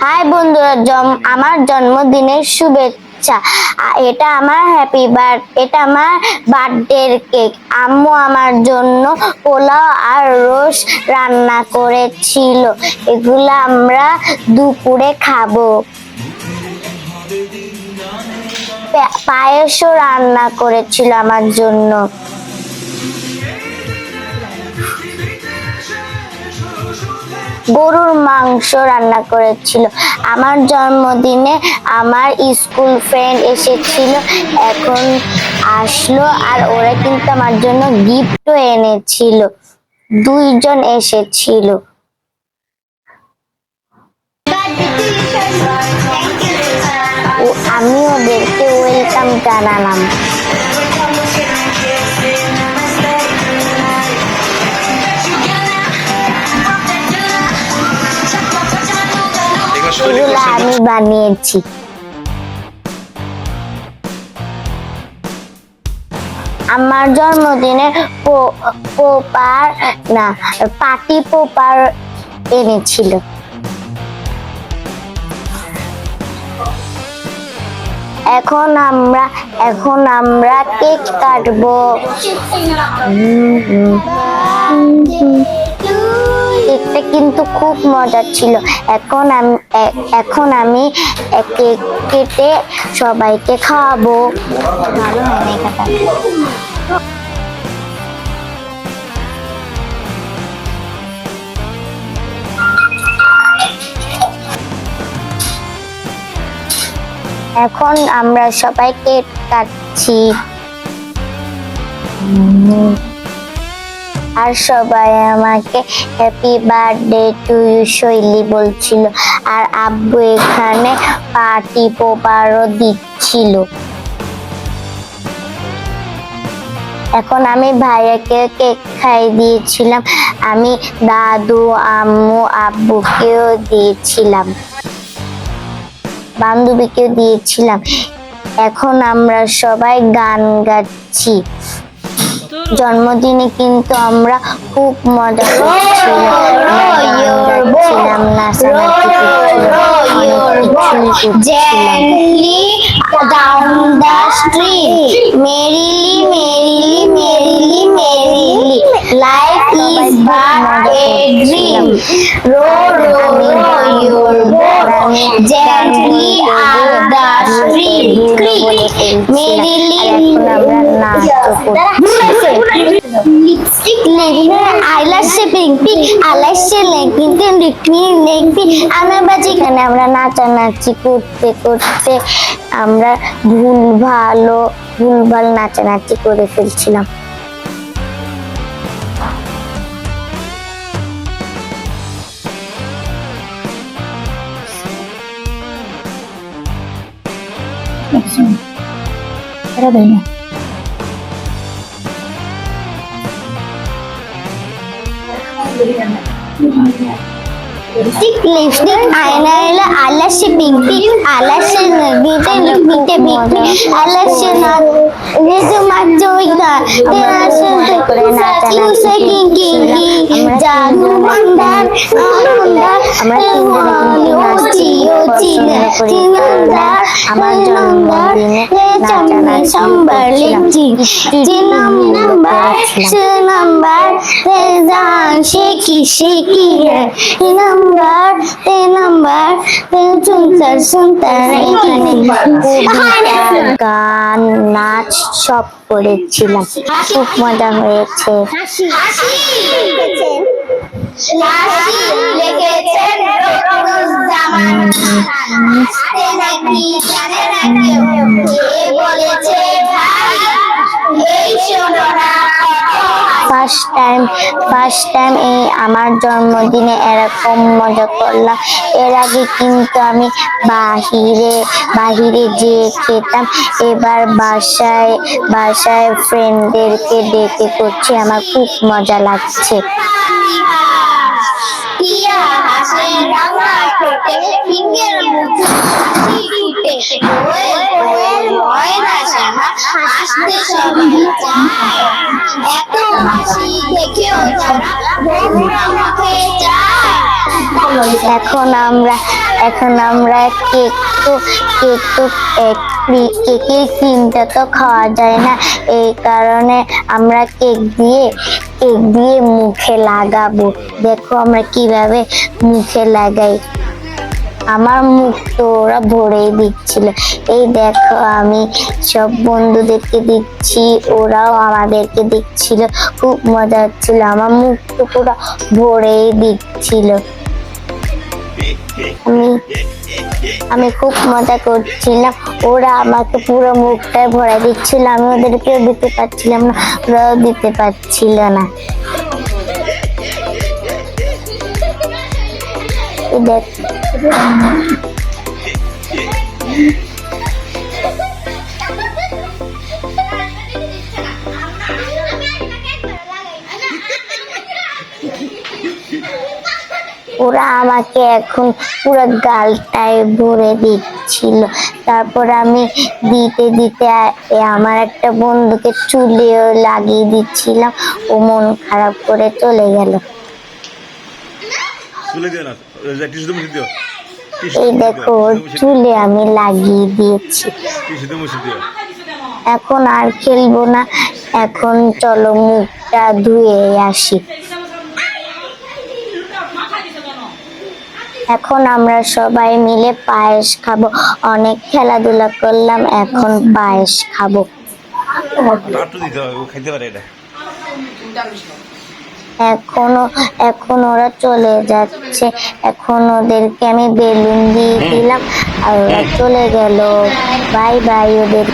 High বন্ধুরা, আমার জন্মদিনের শুভেচ্ছা। এটা আমার এটা আমার বার্থডের কেক। আম্মু আমার জন্য পোলাও আর রোস্ট রান্না করেছিল, এগুলো আমরা দুপুরে খাবো। পায়েসও রান্না করেছিল আমার জন্য। গরুর মাংস রান্না করেছিল। আমার জন্মদিনে আমার স্কুল ফ্রেন্ড এসেছিল, এখন আসলো, আর ওরা কিন্তু আমার জন্য গিফটও এনেছিল। দুইজন এসেছিল। আমি ওদেরকে ওয়েলকাম জানালাম। এগুলো আমি বানিয়েছি। আমার জন্মদিনে পার্টি পোপার এনেছিল। এখন আমরা কেক কাটবো। কেকটা কিন্তু খুব মজার ছিল। এখন আমি কেক কেটে সবাইকে খাওয়াবো। ভালো হয় না এটা। এখন আমরা সবাই কেক কাটছি, আর সবাই আমাকে হ্যাপি বার্থডে টু ইউ শৈলী বলছিল, আর আব্বু এখানে পার্টি পোপারও দিচ্ছিল। এখন আমি ভাইয়াকে কেক খাইয়ে দিয়েছিলাম, আমি দাদু, আম্মু, আব্বুকেও দিয়েছিলাম, বান্ধবীকেও দিয়েছিলাম। এখন আমরা সবাই গান গাচ্ছি। জন্মদিনে কিন্তু আমরা খুব মজা করছিলাম, নাচানাচি করছিলাম। Life is but a dream. Row, row, row your boat gently up the stream. Merrily, lipstick, eyelash, আমরা নাচানাচি করতে করতে আমরা ভুলভাল নাচানাচি করে ফেলছিলাম। Era bene. Lipstick, eyeliner, eyelash, pink, eyelash, eyelash, আমার জন্মদিনে গান নাচ সব করেছিলাম, খুব মজা হয়েছে। ফার্স্ট টাইম এই আমার জন্মদিনে এরকম মজা করলাম। এর আগে কিন্তু আমি বাহিরে যেয়ে খেতাম, এবার বাসায় ফ্রেন্ডদেরকে ডেকে করছি, আমার খুব মজা লাগছে। এখন এখন আমরা কেক তো কেকের ক্রিমটা তো খাওয়া যায় না, এই কারণে আমরা কেক দিয়ে মুখে লাগাবো। দেখো আমরা কিভাবে মুখে লাগাই। আমার মুখ তো ওরা ভরেই দিচ্ছিল। এই দেখো আমি সব বন্ধুদেরকে দিচ্ছি, ওরাও আমাদেরকে দিচ্ছিল, খুব মজা হচ্ছিল। আমার মুখ তো পুরো ভরেই দিচ্ছিল। আমি খুব মজা করছিলাম, ওরা আমাকে পুরো মুখটাই ভরে দিচ্ছিল, আমি ওদেরকেও দিতে পারছিলাম না, ওরাও দিতে পারছিল না। দেখ ওরা আমাকে এখন পুরো গালটায় ভরে দিচ্ছিল। তারপর আমি দিতে দিতে আমার একটা বন্ধুকে চুলেও লাগিয়ে দিচ্ছিলাম, ও মন খারাপ করে চলে গেল। এই দেখো ওর চুলে আমি লাগিয়ে দিয়েছি। এখন আর খেলবো না, এখন চলো মুখটা ধুয়ে আসি। এখন আমরা সবাই মিলে পায়েস খাবো, অনেক খেলাধুলা করলাম, এখন পায়েস খাবো। এখন ওরা চলে যাচ্ছে, এখন ওদেরকে আমি বেলুন দিয়ে দিলাম আর ওরা চলে গেল। বাই বাই ওদের।